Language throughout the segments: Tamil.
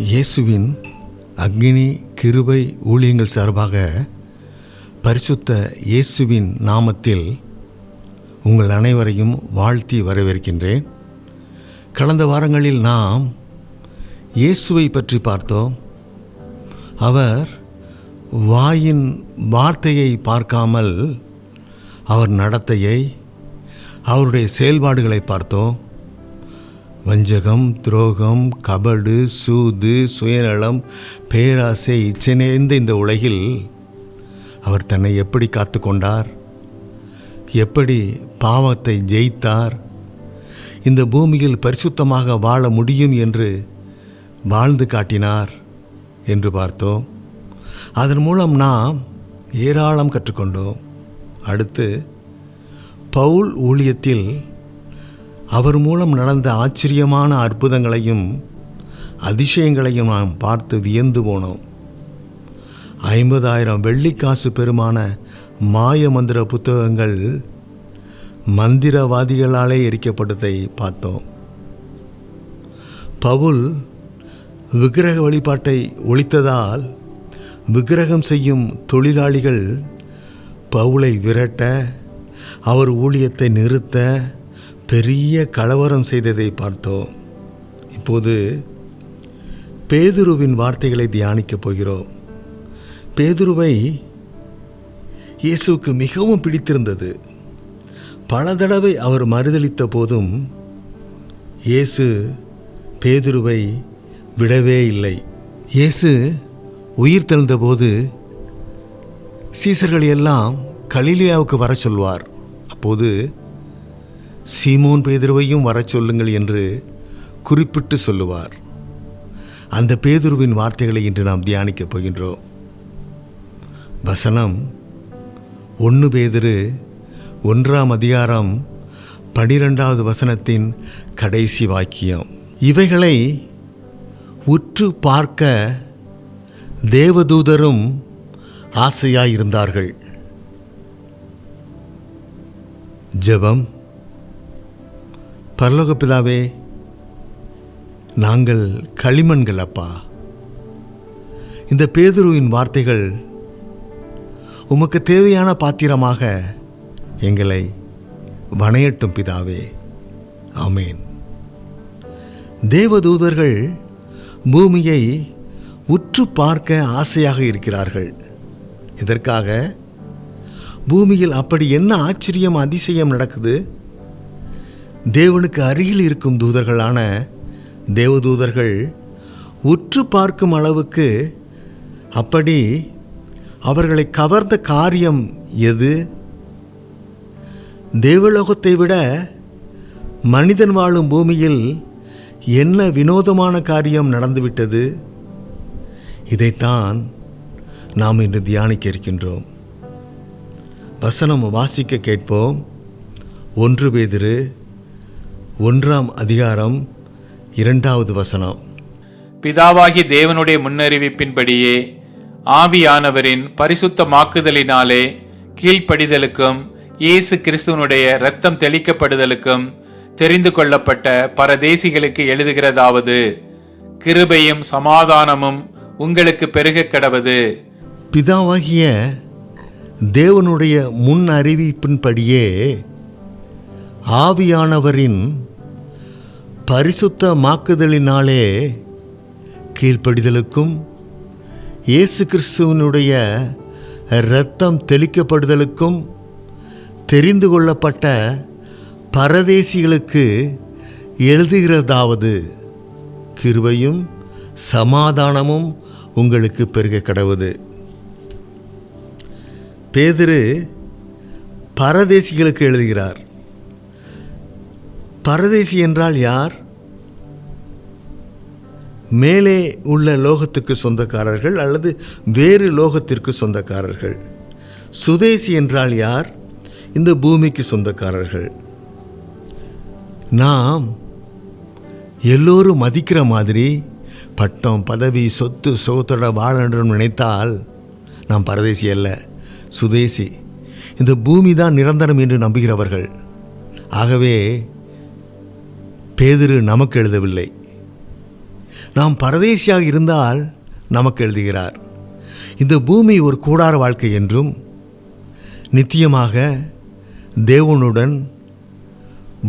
இயேசுவின் அக்னி கிருபை ஊழியங்கள் சார்பாக பரிசுத்த இயேசுவின் நாமத்தில் உங்கள் அனைவரையும் வாழ்த்தி வரவேற்கின்றேன். கடந்த வாரங்களில் நாம் இயேசுவை பற்றி பார்த்தோம். அவர் வாயின் வார்த்தையை பார்க்காமல் அவர் நடத்தையை, அவருடைய செயல்பாடுகளை பார்த்தோம். வஞ்சகம், துரோகம், கபடு, சூது, சுயநலம், பேராசை, இச்சை நிறைந்த இந்த உலகில் அவர் தன்னை எப்படி காத்து கொண்டார், எப்படி பாவத்தை ஜெயித்தார், இந்த பூமியில் பரிசுத்தமாக வாழ முடியும் என்று வாழ்ந்து காட்டினார் என்று பார்த்தோம். அதன் மூலம் நாம் ஏராளம் கற்றுக்கொண்டோம். அடுத்து பவுல் ஊழியத்தில் அவர் மூலம் நடந்த ஆச்சரியமான அற்புதங்களையும் அதிசயங்களையும் நாம் பார்த்து வியந்து போனோம். 50,000 வெள்ளிக்காசு பெருமான மாய மந்திர புத்தகங்கள் மந்திரவாதிகளாலே எரிக்கப்பட்டதை பார்த்தோம். பவுல் விக்கிரக வழிபாட்டை ஒழித்ததால் விக்கிரகம் செய்யும் தொழிலாளிகள் பவுலை விரட்ட, அவர் ஊழியத்தை நிறுத்த பெரிய கலவரம் செய்ததை பார்த்தோம். இப்போது பேதுருவின் வார்த்தைகளை தியானிக்கப் போகிறோம். பேதுருவை இயேசுவுக்கு மிகவும் பிடித்திருந்தது. பல தடவை அவர் மறுதலித்த போதும் இயேசு பேதுருவை விடவே இல்லை. இயேசு உயிர் தெழுந்தபோது சீசர்கள் எல்லாம் கலிலேயாவுக்கு வர சொல்வார். அப்போது சீமோன் பேதுருவையும் வர சொல்லுங்கள் என்று குறிப்பிட்டு சொல்லுவார். அந்த பேதுருவின் வார்த்தைகளை இன்று நாம் தியானிக்கப் போகின்றோம். வசனம் 1 பேதுரு 1ஆம் அதிகாரம் 12வது வசனத்தின் கடைசி வாக்கியம். இவைகளை உற்று பார்க்க தேவதூதரும் ஆசையாயிருந்தார்கள். ஜெபம். பரலோக பிதாவே, நாங்கள் களிமண்கள் அப்பா. இந்த பேதுருவின் வார்த்தைகள் உமக்கு தேவையான பாத்திரமாக எங்களை வணையட்டும் பிதாவே. ஆமேன். தேவதூதர்கள் பூமியை உற்று பார்க்க ஆசையாக இருக்கிறார்கள். இதற்காக பூமியில் அப்படி என்ன ஆச்சரியம், அதிசயம் நடக்குது? தேவனுக்கு அருகில் இருக்கும் தூதர்களான தேவதூதர்கள் உற்று பார்க்கும் அளவுக்கு அப்படி அவர்களை கவர்ந்த காரியம் எது? தேவலோகத்தை விட மனிதன் வாழும் பூமியில் என்ன வினோதமான காரியம் நடந்துவிட்டது? இதைத்தான் நாம் இன்று தியானிக்க இருக்கின்றோம். வசனம் வாசிக்க கேட்போம். 1 பேதுரு 1ஆம் அதிகாரம் 2வது வசனம். பிதாவாகி தேவனுடைய முன்னறிவிப்பின்படியே ஆவியானவரின் பரிசுத்தமாக்குதலினாலே கீழ்ப்படிதலுக்கும் இயேசு கிறிஸ்துவனுடைய இரத்தம் தெளிக்கப்படுதலுக்கும் தெரிந்து கொள்ளப்பட்ட பரதேசிகளுக்கு எழுதுகிறதாவது, கிருபையும் சமாதானமும் உங்களுக்கு பெருகக் கடவது. பிதாவாகிய தேவனுடைய முன் அறிவிப்பின்படியே ஆவியானவரின் பரிசுத்தமாக்குதலினாலே கீழ்ப்படிதலுக்கும் இயேசு கிறிஸ்துவனுடைய இரத்தம் தெளிக்கப்படுதலுக்கும் தெரிந்து கொள்ளப்பட்ட பரதேசிகளுக்கு எழுதுகிறதாவது, கிருபையும் சமாதானமும் உங்களுக்கு பெருக கடவுது. பேதுரு பரதேசிகளுக்கு எழுதுகிறார். பரதேசி என்றால் யார்? மேலே உள்ள லோகத்துக்கு சொந்தக்காரர்கள் அல்லது வேறு லோகத்திற்கு சொந்தக்காரர்கள். சுதேசி என்றால் யார்? இந்த பூமிக்கு சொந்தக்காரர்கள். நாம் எல்லோரும் மதிக்கிற மாதிரி பட்டம், பதவி, சொத்து, சுகத்தோட வாழணும் நினைத்தால் நாம் பரதேசி அல்ல, சுதேசி. இந்த பூமி தான் நிரந்தரம் என்று நம்புகிறவர்கள். ஆகவே பேதுரு நமக்கு எழுதவில்லை. நாம் பரதேசியாக இருந்தால் நமக்கு எழுதுகிறார், இந்த பூமி ஒரு கூடார வாழ்க்கை என்றும் நித்தியமாக தேவனுடன்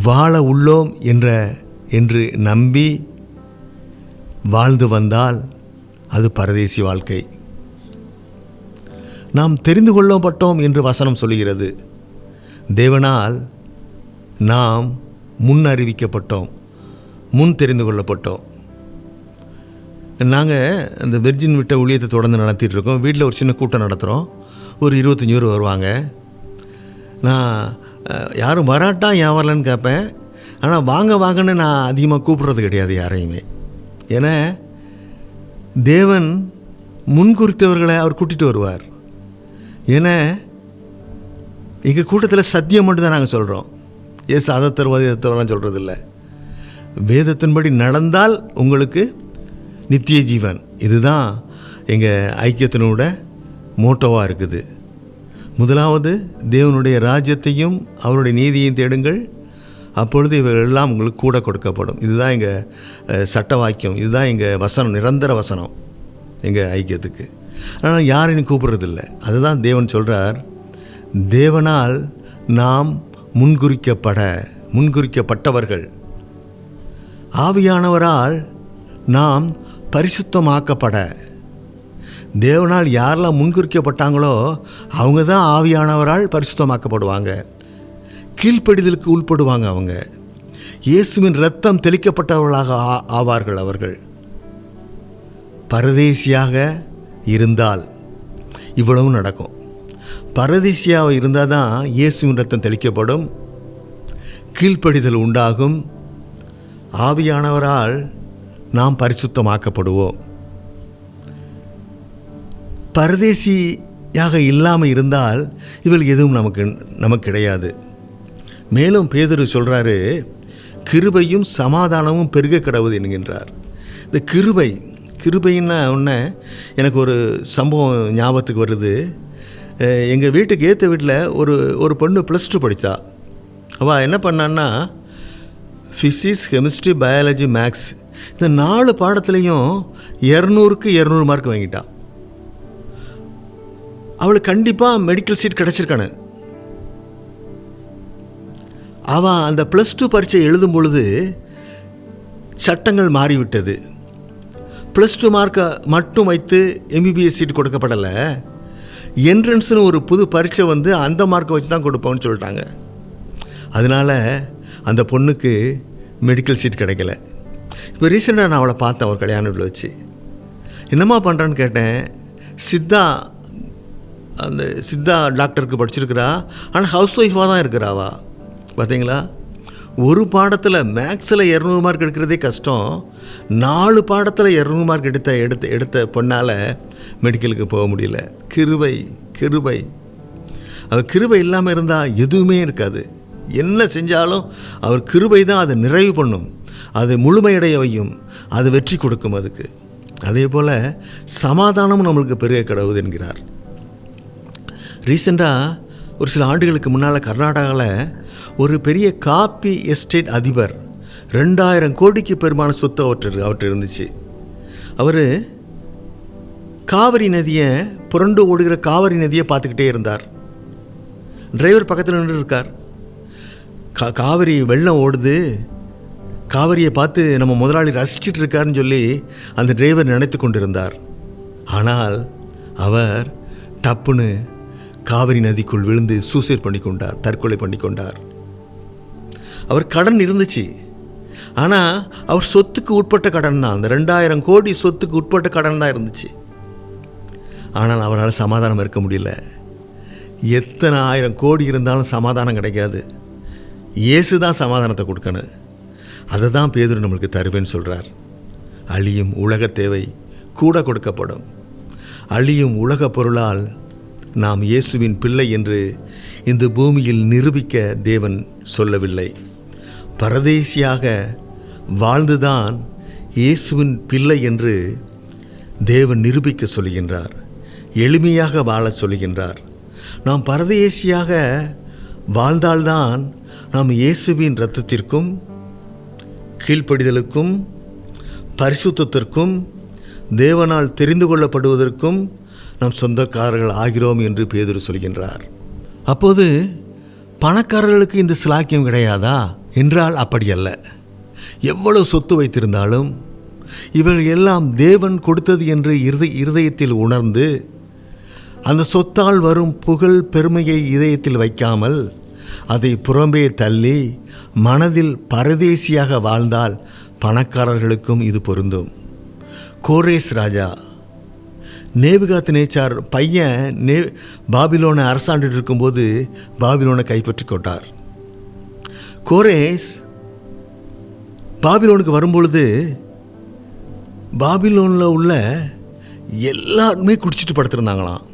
வாழ உள்ளோம் என்று நம்பி வாழ்ந்து வந்தால் அது பரதேசி வாழ்க்கை. நாம் தெரிந்து கொள்ளப்பட்டோம் என்று வசனம் சொல்கிறது. தேவனால் நாம் முன் அறிவிக்கப்பட்டோம், முன் தெரிந்து கொள்ளப்பட்டோம். நாங்கள் அந்த வெர்ஜின் விட்ட ஊழியத்தை தொடர்ந்து நடத்திட்டு இருக்கோம். வீட்டில் ஒரு சின்ன கூட்டம் நடத்துகிறோம். ஒரு 25 பேர் வருவாங்க. நான் யாரும் வராட்டா ஏன் வரலன்னு கேட்பேன். ஆனால் வாங்கன்னு நான் அதிகமாக கூப்பிட்றது கிடையாது யாரையுமே. ஏன்னா தேவன் முன்குறித்தவர்களை அவர் கூட்டிகிட்டு வருவார். ஏன்னா எங்கள் கூட்டத்தில் சத்தியம் மட்டும்தான் நாங்கள் சொல்கிறோம். ஏசு அதை தருவது இதை தருவான்னு சொல்கிறதில்ல. வேதத்தின்படி நடந்தால் உங்களுக்கு நித்திய ஜீவன். இதுதான் எங்கள் ஐக்கியத்தினோட மோட்டோவாக இருக்குது. முதலாவது தேவனுடைய ராஜ்யத்தையும் அவருடைய நீதியையும் தேடுங்கள், அப்பொழுது இவர்கள் எல்லாம் உங்களுக்கு கூட கொடுக்கப்படும். இதுதான் எங்கள் சட்ட வாக்கியம், இதுதான் எங்கள் வசனம், நிரந்தர வசனம் எங்கள் ஐக்கியத்துக்கு. ஆனால் யாரையும் கூப்பிட்றதில்லை. அதுதான் தேவன் சொல்கிறார், தேவனால் நாம் முன்குறிக்கப்பட்டவர்கள், ஆவியானவரால் நாம் பரிசுத்தமாக்கப்பட. தேவனால் யாரெல்லாம் முன்குறிக்கப்பட்டாங்களோ அவங்க தான் ஆவியானவரால் பரிசுத்தமாக்கப்படுவாங்க, கீழ்ப்படிதலுக்கு உட்படுவாங்க. அவங்க இயேசுவின் இரத்தம் தெளிக்கப்பட்டவர்களாக ஆவார்கள். அவர்கள் பரதேசியாக இருந்தால் இவ்வளவும் நடக்கும். பரதேசியாக இருந்தால் தான் இயேசுவின் இரத்தம் தெளிக்கப்படும், கீழ்ப்படிதல் உண்டாகும், ஆவியானவரால் நாம் பரிசுத்தமாக்கப்படுவோம். பரதேசியாக இல்லாமல் இருந்தால் இவள் எதுவும் நமக்கு கிடையாது. மேலும் பேதுரு சொல்கிறாரு, கிருபையும் சமாதானமும் பெருக கடவுது என்கின்றார். இந்த கிருபைன்னா ஒன்று எனக்கு ஒரு சம்பவம் ஞாபகத்துக்கு வருது. எங்கள் வீட்டுக்கு ஏற்ற வீட்டில் ஒரு பொண்ணு +2 படித்தா. அவள் என்ன பண்ணான்னா ஃபிசிக்ஸ், கெமிஸ்ட்ரி, பயாலஜி, மேக்ஸ் இந்த 4 பாடத்துலேயும் 200க்கு 200 மார்க் வாங்கிட்டா. அவளுக்கு கண்டிப்பாக மெடிக்கல் சீட் கிடச்சிருக்கானு. அவன் அந்த +2 பரீட்சை எழுதும் பொழுது சட்டங்கள் மாறிவிட்டது. +2 மார்க்கை மட்டும் வைத்து MBBS சீட் கொடுக்கப்படலை, என்ட்ரன்ஸ்னு ஒரு புது பரீட்சை வந்து அந்த மார்க்கை வச்சு தான் கொடுப்போம்னு சொல்லிட்டாங்க. அதனால் அந்த பொண்ணுக்கு மெடிக்கல் சீட் கிடைக்கல. இப்போ ரீசெண்டாக நான் அவளை பார்த்தேன் ஒரு கல்யாண வீட்டில் வச்சு. என்னம்மா பண்ணுறான்னு கேட்டேன். சித்தா டாக்டருக்கு படிச்சிருக்கிறா, ஆனால் ஹவுஸ் ஒய்ஃபாக தான் இருக்கிறாவா. பார்த்தீங்களா, ஒரு பாடத்தில் மேக்ஸில் 200 மார்க் எடுக்கிறதே கஷ்டம், 4 பாடத்தில் 200 மார்க் எடுத்த பொண்ணால் மெடிக்கலுக்கு போக முடியல. கிருபை அவர் கிருபை இல்லாமல் இருந்தால் எதுவுமே இருக்காது. என்ன செஞ்சாலும் அவர் கிருபை தான் அதை நிறைவு பண்ணும், அதை முழுமையடைய வையும், அது வெற்றி கொடுக்கும் அதுக்கு. அதே போல் சமாதானமும் நம்மளுக்கு பெருக கடவுது என்கிறார். ரீசெண்டாக ஒரு சில ஆண்டுகளுக்கு முன்னால் கர்நாடகாவில் ஒரு பெரிய காப்பி எஸ்டேட் அதிபர் 2000 கோடிக்கு பெருமான சொத்து அவற்று இருந்துச்சு. அவர் காவிரி நதியை, புரண்டு ஓடுகிற காவிரி நதியை பார்த்துக்கிட்டே இருந்தார். டிரைவர் பக்கத்தில் நின்று இருக்கார். காவிரி வெள்ளம் ஓடுது, காவிரியை பார்த்து நம்ம முதலாளி ரசிச்சிட்டு இருக்காருன்னு சொல்லி அந்த டிரைவர் நினைத்து கொண்டிருந்தார். ஆனால் அவர் டப்புன்னு காவிரி நதிக்குள் விழுந்து சூசைட் பண்ணிக்கொண்டார், தற்கொலை பண்ணிக்கொண்டார். அவர் கடன் இருந்துச்சு, ஆனால் அவர் சொத்துக்கு உட்பட்ட கடன் தான், அந்த 2000 கோடி சொத்துக்கு உட்பட்ட கடன் தான் இருந்துச்சு. ஆனால் அவரால் சமாதானம் இருக்க முடியல. எத்தனை 1000 கோடி இருந்தாலும் சமாதானம் கிடைக்காது. இயேசு தான் சமாதானத்தை கொடுக்கணும். அதை தான் பேதுரு நம்மளுக்கு தருவேன்னு சொல்கிறார். அழியும் உலக தேவை கூட கொடுக்கப்படும். அழியும் உலக பொருளால் நாம் இயேசுவின் பிள்ளை என்று இந்த பூமியில் நிரூபிக்க தேவன் சொல்லவில்லை. பரதேசியாக வாழ்ந்துதான் இயேசுவின் பிள்ளை என்று தேவன் நிரூபிக்க சொல்கின்றார். எளிமையாக வாழ சொல்கின்றார். நாம் பரதேசியாக வாழ்ந்தால்தான் நாம் இயேசுவின் இரத்தத்திற்கும் கீழ்ப்படிதலுக்கும் பரிசுத்தத்திற்கும் தேவனால் தெரிந்து கொள்ளப்படுவதற்கும் நாம் சொந்தக்காரர்கள் ஆகிறோம் என்று பேதுரு சொல்கின்றார். அப்போது பணக்காரர்களுக்கு இந்த சிலாக்கியம் கிடையாதா என்றால் அப்படியல்ல. எவ்வளவு சொத்து வைத்திருந்தாலும் இவர்கள் எல்லாம் தேவன் கொடுத்தது என்று இருதயத்தில் உணர்ந்து அந்த சொத்தால் வரும் புகழ் பெருமையை இதயத்தில் வைக்காமல் அதை புறம்பே தள்ளி மனதில் பரதேசியாக வாழ்ந்தால் பணக்காரர்களுக்கும் இது பொருந்தும். கோரேஸ் ராஜா நேபுகாத்நேச்சார் பையன் பாபிலோனை அரசாண்டு இருக்கும்போது பாபிலோனை கைப்பற்றி கொண்டார். கோரேஸ் பாபிலோனுக்கு வரும்பொழுது பாபிலோனில் உள்ள எல்லாருமே குடிச்சிட்டு படுத்திருந்தாங்களாம்.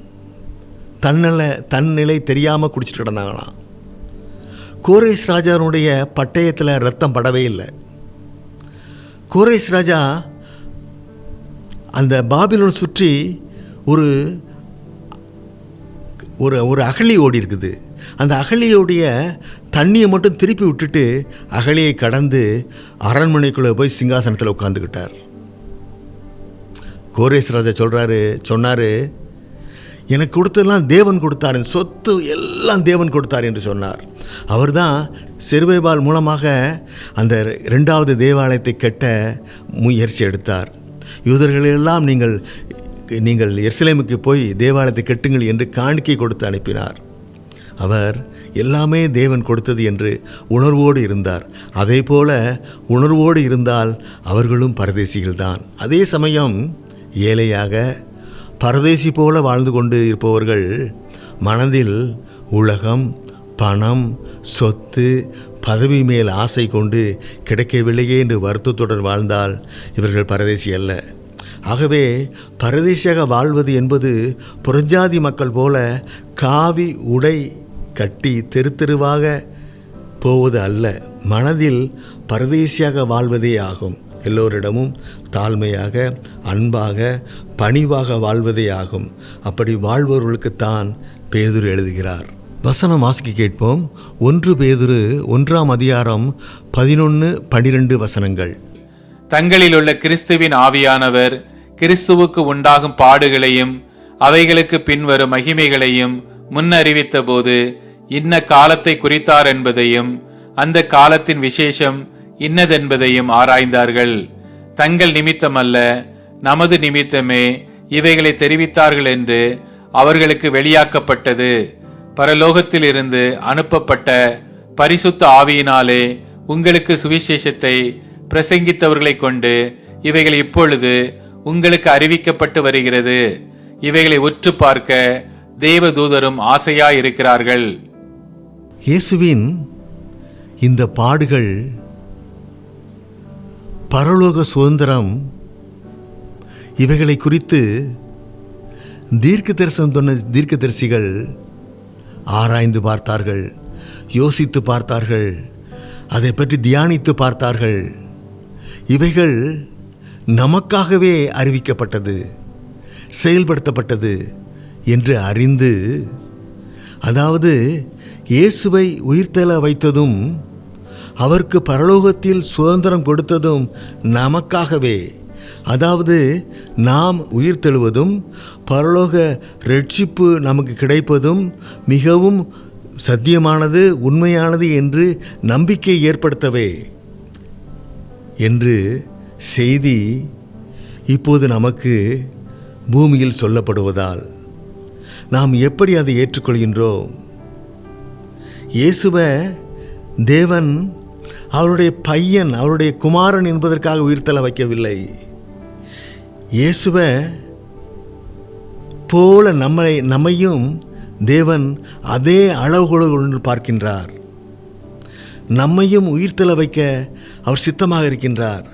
தன்னிலை தெரியாமல் குடிச்சிட்டு கிடந்தாங்களாம். கோரேஸ் ராஜாவுடைய பட்டயத்தில் ரத்தம் படவே இல்லை. கோரேஸ் ராஜா அந்த பாபிலோனை சுற்றி ஒரு ஒரு அகழி ஓடி இருக்குது. அந்த அகழியோடைய தண்ணியை மட்டும் திருப்பி விட்டுட்டு அகழியை கடந்து அரண்மனைக்குள்ளே போய் சிங்காசனத்தில் உட்காந்துக்கிட்டார். கோரேஸ் ராஜா சொன்னார், எனக்கு கொடுத்ததெல்லாம் தேவன் கொடுத்தார், என் சொத்து எல்லாம் தேவன் கொடுத்தார் என்று சொன்னார். அவர் தான் செருபேபால் மூலமாக அந்த 2வது தேவாலயத்தை கட்ட முயற்சி எடுத்தார். யூதர்களெல்லாம் நீங்கள் எருசலேமுக்கு போய் தேவாலயத்தை கட்டுங்கள் என்று காணிக்கை கொடுத்து அனுப்பினார். அவர் எல்லாமே தேவன் கொடுத்தது என்று உணர்வோடு இருந்தார். அதே போல உணர்வோடு இருந்தால் அவர்களும் பரதேசிகள்தான். அதே சமயம் ஏழையாக பரதேசி போல வாழ்ந்து கொண்டு இருப்பவர்கள் மனதில் உலகம், பணம், சொத்து, பதவி மேல் ஆசை கொண்டு கிடைக்கவில்லையே என்று வருத்தத்துடன் வாழ்ந்தால் இவர்கள் பரதேசி அல்ல. ஆகவே பரதேசியாக வாழ்வது என்பது புறஞ்சாதி மக்கள் போல காவி உடை கட்டி தெருவாக போவது அல்ல, மனதில் பரதேசியாக வாழ்வதே ஆகும். எல்லோரிடமும் தாழ்மையாக, அன்பாக, பணிவாக வாழ்வதே ஆகும். அப்படி வாழ்பவர்களுக்குத்தான் பேதுரு எழுதுகிறார். வசனம் வாசிக்க கேட்போம். 1 பேதுரு 1ஆம் அதிகாரம் 11-12 வசனங்கள். தங்களில் உள்ள கிறிஸ்துவின் ஆவியானவர் கிறிஸ்துவுக்கு உண்டாகும் பாடுகளையும் அவைகளுக்கு பின்வரும் மகிமைகளையும் முன்னறிவித்த போது இன்ன காலத்தை குறித்தார் என்பதையும் அந்த காலத்தின் விசேஷம் இன்னதென்பதையும் ஆராய்ந்தார்கள். தங்கள் நிமித்தமல்ல, நமது நிமித்தமே இவைகளை தெரிவித்தார்கள் என்று அவர்களுக்கு வெளியாக்கப்பட்டது. பரலோகத்தில் இருந்து அனுப்பப்பட்ட பரிசுத்த ஆவியினாலே உங்களுக்கு சுவிசேஷத்தை பிரசங்கித்தவர்களை கொண்டு இவைகள் இப்பொழுது உங்களுக்கு அறிவிக்கப்பட்டு வருகிறது. இவைகளை உற்று பார்க்க தேவதூதரும் ஆசையாயிருக்கிறார்கள். இயேசுவின் இந்த பாடுகள், பரலோக சுதந்திரம், இவைகளை குறித்து தீர்க்கதரிசனம் சொன்ன தீர்க்கதரிசிகள் ஆராய்ந்து பார்த்தார்கள், யோசித்து பார்த்தார்கள், அதை பற்றி தியானித்து பார்த்தார்கள். இவைகள் நமக்காகவே அறிவிக்கப்பட்டது, செயல்படுத்தப்பட்டது என்று அறிந்து, அதாவது இயேசுவை உயிர்த்தெழ வைத்ததும் அவருக்கு பரலோகத்தில் சுதந்திரம் கொடுத்ததும் நமக்காகவே. அதாவது நாம் உயிர்த்தெழுவதும் பரலோக ரட்சிப்பு நமக்கு கிடைப்பதும் மிகவும் சத்தியமானது, உண்மையானது என்று நம்பிக்கை ஏற்படுத்தவே என்று செய்தி இப்போது நமக்கு பூமியில் சொல்லப்படுவதால் நாம் எப்படி அதை ஏற்றுக்கொள்கின்றோம்? இயேசுவை தேவன் அவருடைய பையன், அவருடைய குமாரன் என்பதற்காக உயிர்த்தெழ வைக்கவில்லை. இயேசுவை போல நம்மையும் தேவன் அதே அளவுகோலோடு பார்க்கின்றார். நம்மையும் உயிர்த்தெழ வைக்க அவர் சித்தமாக இருக்கின்றார்.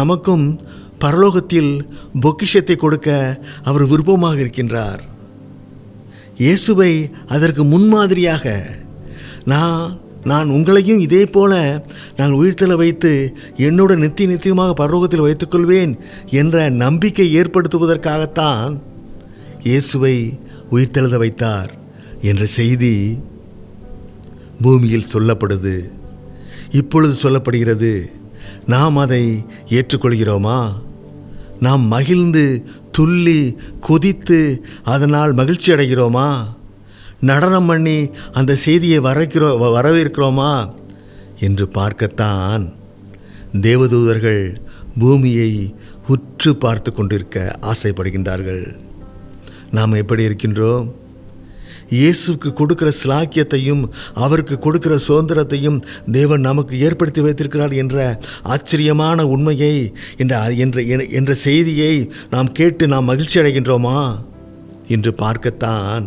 நமக்கும் பரலோகத்தில் பொக்கிஷத்தை கொடுக்க அவர் விருப்பமாக இருக்கின்றார். இயேசுவை அதற்கு முன்மாதிரியாக நான் உங்களையும் இதே போல நான் உயிர்த்தெழ வைத்து என்னோட நித்தியமாக பரலோகத்தில் வைத்துக்கொள்வேன் என்ற நம்பிக்கை ஏற்படுத்துவதற்காகத்தான் இயேசுவை உயிர்த்தெழுத வைத்தார் என்ற செய்தி பூமியில் சொல்லப்படுது. இப்பொழுது சொல்லப்படுகிறது. நாம் அதை ஏற்றுக்கொள்கிறோமா? நாம் மகிழ்ந்து துள்ளி கொதித்து அதனால் மகிழ்ச்சி அடைகிறோமா? நடனம் பண்ணி அந்த செய்தியை வரவேற்கிறோமா என்று பார்க்கத்தான் தேவதூதர்கள் பூமியை உற்று பார்த்து கொண்டிருக்க ஆசைப்படுகின்றார்கள். நாம் எப்படி இருக்கின்றோம்? இயேசுக்கு கொடுக்கிற சிலாக்கியத்தையும் அவருக்கு கொடுக்கிற சுதந்திரத்தையும் தேவன் நமக்கு ஏற்படுத்தி வைத்திருக்கிறார் என்ற ஆச்சரியமான உண்மையை என்ற செய்தியை நாம் கேட்டு நாம் மகிழ்ச்சி அடைகின்றோமா என்று பார்க்கத்தான்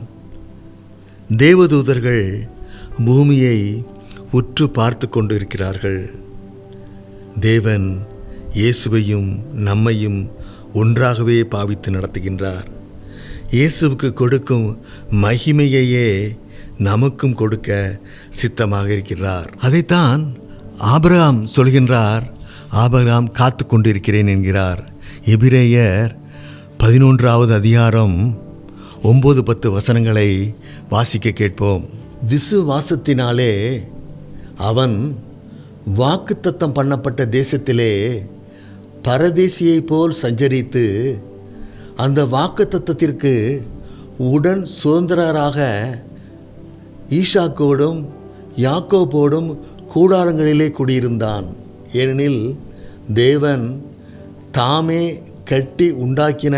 தேவதூதர்கள் பூமியை உற்று பார்த்து கொண்டு இருக்கிறார்கள். தேவன் இயேசுவையும் நம்மையும் ஒன்றாகவே பாவித்து நடத்துகின்றார். இயேசுவுக்கு கொடுக்கும் மகிமையையே நமக்கும் கொடுக்க சித்தமாக இருக்கிறார். அதைத்தான் ஆபிரகாம் சொல்கின்றார். ஆபிரகாம் காத்து கொண்டிருக்கிறேன் என்கிறார். எபிரேயர் 11வது அதிகாரம் 9-10 வசனங்களை வாசிக்க கேட்போம். விசுவாசத்தினாலே அவன் வாக்குத்தத்தம் பண்ணப்பட்ட தேசத்திலே பரதேசியைப் போல் சஞ்சரித்து அந்த வாக்குத்தத்தத்திற்கு உடன் சுதந்திரராக ஈசாக்கோடும் யாக்கோபோடும் கூடாரங்களிலே குடியிருந்தான். ஏனெனில் தேவன் தாமே கட்டி உண்டாக்கின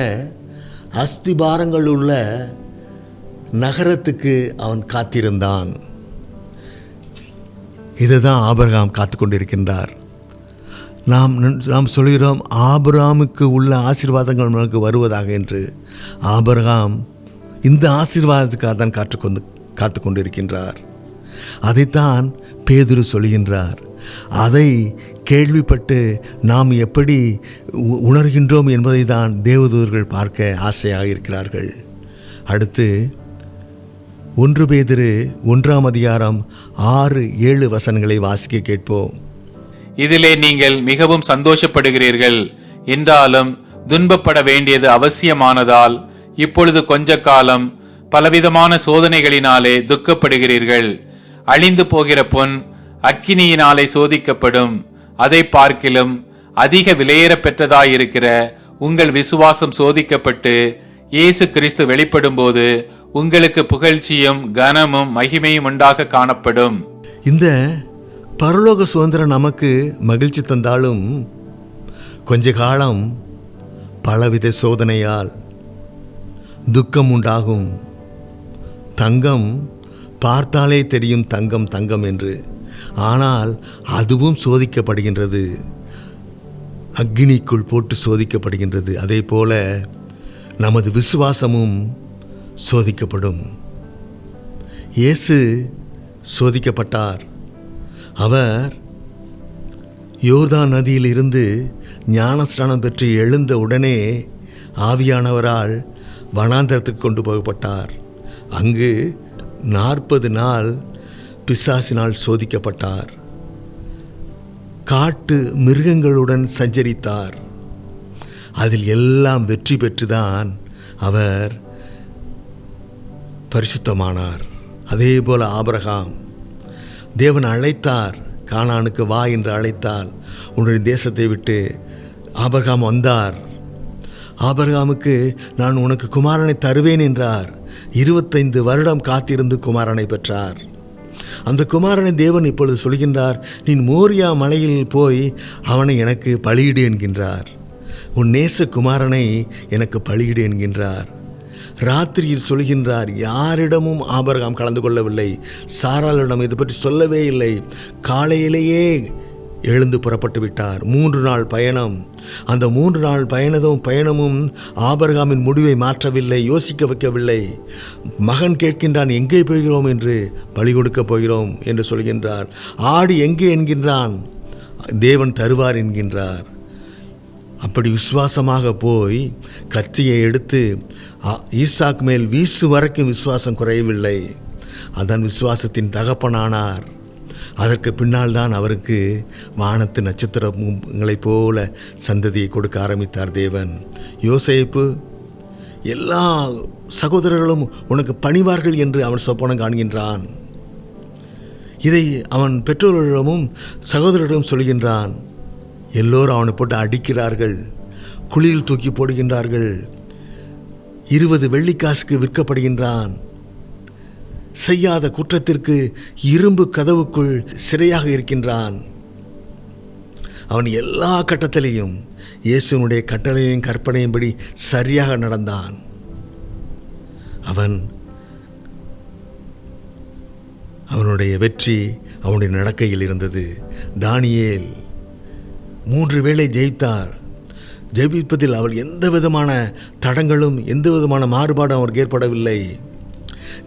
அஸ்திபாரங்கள் உள்ள நகரத்துக்கு அவன் காத்திருந்தான். இதுதான் ஆபிரகாம் காத்து கொண்டிருக்கின்றார். நாம் சொல்கிறோம் ஆபிரகாமுக்கு உள்ள ஆசீர்வாதங்கள் நமக்கு வருவதாக என்று. ஆபிரகாம் இந்த ஆசீர்வாதத்துக்காக தான் காத்து கொண்டிருக்கின்றார். அதைத்தான் பேதுரு சொல்கின்றார். அதை கேள்விப்பட்டு நாம் எப்படி உணர்கின்றோம் என்பதை தான் தேவதூதர்கள் பார்க்க ஆசையாக இருக்கிறார்கள். அடுத்து 1 பேதுரு 1ஆம் அதிகாரம் 6-7 வசனங்களை வாசிக்க கேட்போம். இதிலே நீங்கள் மிகவும் சந்தோஷப்படுகிறீர்கள். என்றாலும் துன்பப்பட வேண்டியது அவசியமானதால் இப்பொழுது கொஞ்ச காலம் பலவிதமான சோதனைகளினாலே துக்கப்படுகிறீர்கள். அழிந்து போகிற பொன் அக்கினியினாலே சோதிக்கப்படும். அதை பார்க்கிலும் அதிக விலையேற பெற்றதாயிருக்கிற உங்கள் விசுவாசம் சோதிக்கப்பட்டு இயேசு கிறிஸ்து வெளிப்படும் போது உங்களுக்கு புகழ்ச்சியும் கனமும் மகிமையும் உண்டாக காணப்படும். இந்த பரலோக சுதந்திரம் நமக்கு மகிழ்ச்சி தந்தாலும் கொஞ்ச காலம் பலவித சோதனையால் துக்கம் உண்டாகும். தங்கம் பார்த்தாலே தெரியும் தங்கம் தங்கம் என்று. ஆனால் அதுவும் சோதிக்கப்படுகின்றது, அக்னிக்குள் போட்டு சோதிக்கப்படுகின்றது. அதே போல நமது விசுவாசமும் சோதிக்கப்படும். இயேசு சோதிக்கப்பட்டார். அவர் யோர்தான் நதியில் இருந்து ஞானஸ்நானம் பெற்று எழுந்த உடனே ஆவியானவரால் வனாந்தரத்துக்கு கொண்டு போகப்பட்டார். அங்கு 40 நாள் பிசாசினால் சோதிக்கப்பட்டார். காட்டு மிருகங்களுடன் சஞ்சரித்தார். அதில் எல்லாம் வெற்றி பெற்றுதான் அவர் பரிசுத்தமானார். அதே போல ஆபிரகாம் தேவன் அழைத்தார். கானானுக்கு வா என்று அழைத்தால் உன்னுடைய தேசத்தை விட்டு ஆபிரகாம் வந்தார். ஆபிரகாமுக்கு நான் உனக்கு குமாரனை தருவேன் என்றார். 25 வருடம் காத்திருந்து குமாரனை பெற்றார். அந்த குமாரனை தேவன் இப்பொழுது சொல்கின்றார், நீ மோரியா மலையில் போய் அவனை எனக்கு பலியிடு என்கின்றார். உன் நேச குமாரனை எனக்கு பலியிடு என்கின்றார். ராத்திரியில் சொல்கின்றார். யாரிடமும் ஆபிரகாம் கலந்து கொள்ளவில்லை. சாராளிடம் இது பற்றி சொல்லவே இல்லை. காலையிலேயே எழுந்து புறப்பட்டு விட்டார். 3 நாள் பயணம். அந்த 3 நாள் பயணமும் ஆபிரகாமின் முடிவை மாற்றவில்லை, யோசிக்க வைக்கவில்லை. மகன் கேட்கின்றான், எங்கே போகிறோம் என்று. பலி கொடுக்க போகிறோம் என்று சொல்கின்றார். ஆடு எங்கே என்கின்றான். தேவன் தருவார் என்கின்றார். அப்படி விசுவாசமாக போய் கத்தியை எடுத்து ஈசாக்கு மேல் வீசு வரைக்கும் விசுவாசம் குறையவில்லை. அதன் விசுவாசத்தின் தகப்பனானார். அதற்கு பின்னால் தான் அவருக்கு வானத்து நட்சத்திரங்களைப் போல சந்ததியை கொடுக்க ஆரம்பித்தார் தேவன். யோசேப்பு எல்லா சகோதரர்களும் உனக்கு பணிவார்கள் என்று அவன் சொப்பனம் காண்கின்றான். இதை அவன் பெற்றோர்களிடமும் சகோதரரிடம் சொல்கின்றான். எல்லோரும் அவனை போட்டு அடிக்கிறார்கள், குழியில் தூக்கி போடுகின்றார்கள். 20 வெள்ளிக்காசுக்கு விற்கப்படுகின்றான். செய்யாத குற்றத்திற்கு இரும்பு கதவுக்குள் சிறையாக இருக்கின்றான். அவன் எல்லா கட்டத்திலையும் இயேசுனுடைய கட்டளையும் கற்பனையும்படி சரியாக நடந்தான். அவனுடைய வெற்றி அவனுடைய நடக்கையில் இருந்தது. தானியேல் 3 வேளை ஜெயித்தார். ஜெயிப்பதில் அவர் எந்த விதமான தடங்களும் எந்த விதமான மாறுபாடும் அவருக்கு ஏற்படவில்லை.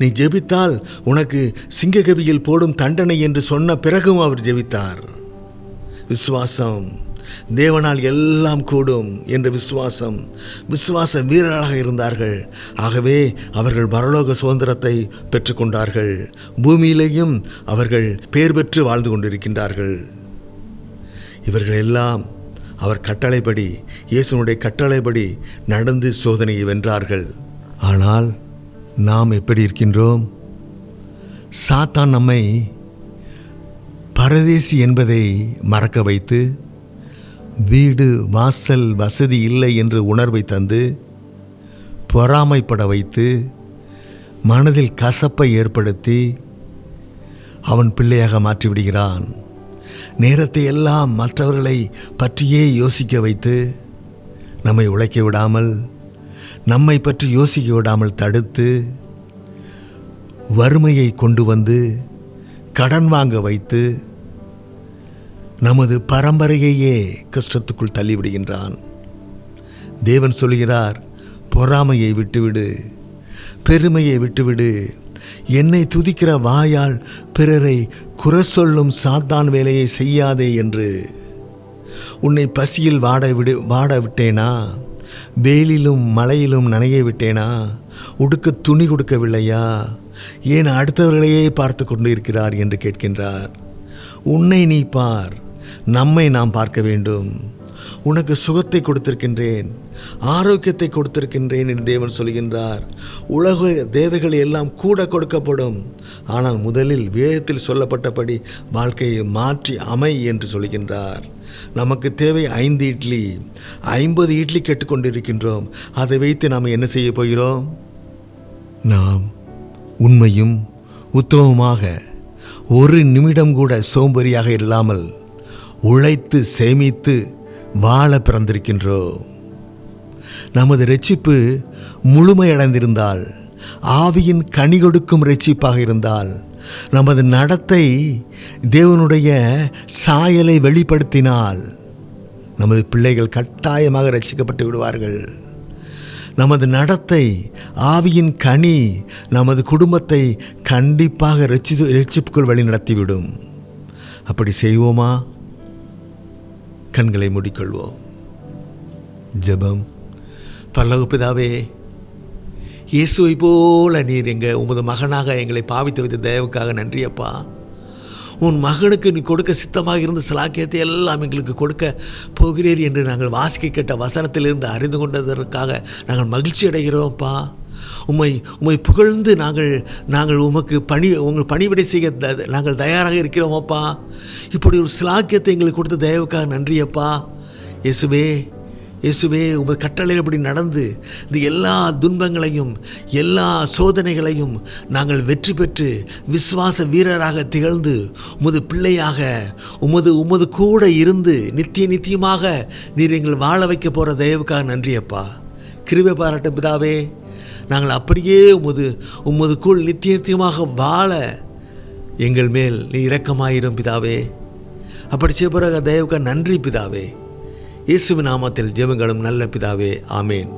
நீ ஜெபித்தால் உனக்கு சிங்ககவியில் போடும் தண்டனை என்று சொன்ன பிறகும் அவர் ஜெபித்தார். விசுவாசம், தேவனால் எல்லாம் கூடும் என்ற விசுவாச வீரராக இருந்தார்கள். ஆகவே அவர்கள் பரலோக சுதந்திரத்தை பெற்றுக்கொண்டார்கள். பூமியிலேயும் அவர்கள் பேர் பெற்று வாழ்ந்து கொண்டிருக்கின்றார்கள். இவர்கள் எல்லாம் அவர் கட்டளைப்படி, இயேசுனுடைய கட்டளைப்படி நடந்து சோதனையை வென்றார்கள். ஆனால் நாம் எப்படி இருக்கின்றோம்? சாத்தான் நம்மை பரதேசி என்பதை மறக்க வைத்து, வீடு வாசல் வசதி இல்லை என்று உணர்வை தந்து, பொறாமைப்பட வைத்து, மனதில் கசப்பை ஏற்படுத்தி அவன் பிள்ளையாக மாற்றிவிடுகிறான். நேரத்தை எல்லாம் மற்றவர்களை பற்றியே யோசிக்க வைத்து நம்மை உழைக்க விடாமல், நம்மை பற்றி யோசிக்க விடாமல் தடுத்து, வறுமையை கொண்டு வந்து கடன் வாங்க வைத்து நமது பரம்பரையையே கஷ்டத்துக்குள் தள்ளிவிடுகின்றான். தேவன் சொல்கிறார், பொறாமையை விட்டுவிடு, பெருமையை விட்டுவிடு. என்னை துதிக்கிற வாயால் பிறரை குறை சொல்லும் சாத்தான் வேலையை செய்யாதே என்று. உன்னை பசியில் வாட விட்டேனா? வெயிலிலும் மழையிலும் நனைய விட்டேனா? உடுக்க துணி கொடுக்கவில்லையா? ஏன் அடுத்தவர்களையே பார்த்து கொண்டு இருக்கிறார் என்று கேட்கின்றார். உன்னை நீ பார், நம்மை நாம் பார்க்க வேண்டும். உனக்கு சுகத்தை கொடுத்திருக்கின்றேன், ஆரோக்கியத்தை கொடுத்திருக்கின்றேன் என்று தேவன் சொல்கின்றார். உலக தேவைகள் எல்லாம் கூட கொடுக்கப்படும். ஆனால் முதலில் வேதத்தில் சொல்லப்பட்டபடி வாழ்க்கையை மாற்றி அமை என்று சொல்கின்றார். நமக்கு தேவை 5 இட்லி, 50 இட்லி கேட்டுக்கொண்டிருக்கின்றோம். அதை வைத்து நாம் என்ன செய்ய போகிறோம்? நாம் உண்மையும் உத்தமமாக ஒரு நிமிடம் கூட சோம்பேறியாக இல்லாமல் உழைத்து சேமித்து வாழ பிறந்திருக்கின்றோம். நமது இரட்சிப்பு முழுமையடைந்திருந்தால், ஆவியின் கனி கொடுக்கும் இரட்சிப்பாக இருந்தால், நமது நடத்தை தேவனுடைய சாயலை வெளிப்படுத்தினால் நமது பிள்ளைகள் கட்டாயமாக ரட்சிக்கப்பட்டு விடுவார்கள். நமது நடத்தை, ஆவியின் கனி நமது குடும்பத்தை கண்டிப்பாக இரட்சிப்புக்குள் வழி நடத்திவிடும். அப்படி செய்வோமா? கண்களை மூடிக்கொள்வோம். ஜெபம். பரலோக பிதாவே, இயேசுவை போல நீர் உமது மகனாக எங்களை பாவித்து வைத்த தயவுக்காக நன்றி அப்பா. உன் மகனுக்கு நீ கொடுக்க சித்தமாக இருந்த சிலாக்கியத்தை எல்லாம் எங்களுக்கு கொடுக்க போகிறீர் என்று நாங்கள் வாசிக்க கேட்ட வசனத்திலிருந்து அறிந்து கொண்டதற்காக நாங்கள் மகிழ்ச்சி அடைகிறோம்ப்பா. உம்மை புகழ்ந்து நாங்கள் உங்கள் பணிவிடை செய்ய நாங்கள் தயாராக இருக்கிறோமப்பா. இப்படி ஒரு சிலாக்கியத்தை எங்களுக்கு கொடுத்த தயவுக்காக நன்றியப்பா. இயேசுவே உமது கட்டளையின்படி நடந்து இந்த எல்லா துன்பங்களையும் எல்லா சோதனைகளையும் நாங்கள் வெற்றி பெற்று விசுவாச வீரராக திகழ்ந்து உமது பிள்ளையாக உமது கூட இருந்து நித்தியமாக நீர் எங்கள் வாழ வைக்க போகிற தயவுக்காக நன்றியப்பா. கிருபை பாராட்டும் பிதாவே. நாங்கள் அப்படியே உமதுக்குள் நித்தியமாக வாழ எங்கள் மேல் நீ இரக்கமாயிரும் பிதாவே. அப்படி செய்ய தயவுக்காக நன்றி பிதாவே. இயேசுவின் நாமத்தில் ஜெபங்களும் நல்ல பிதாவே. ஆமேன்.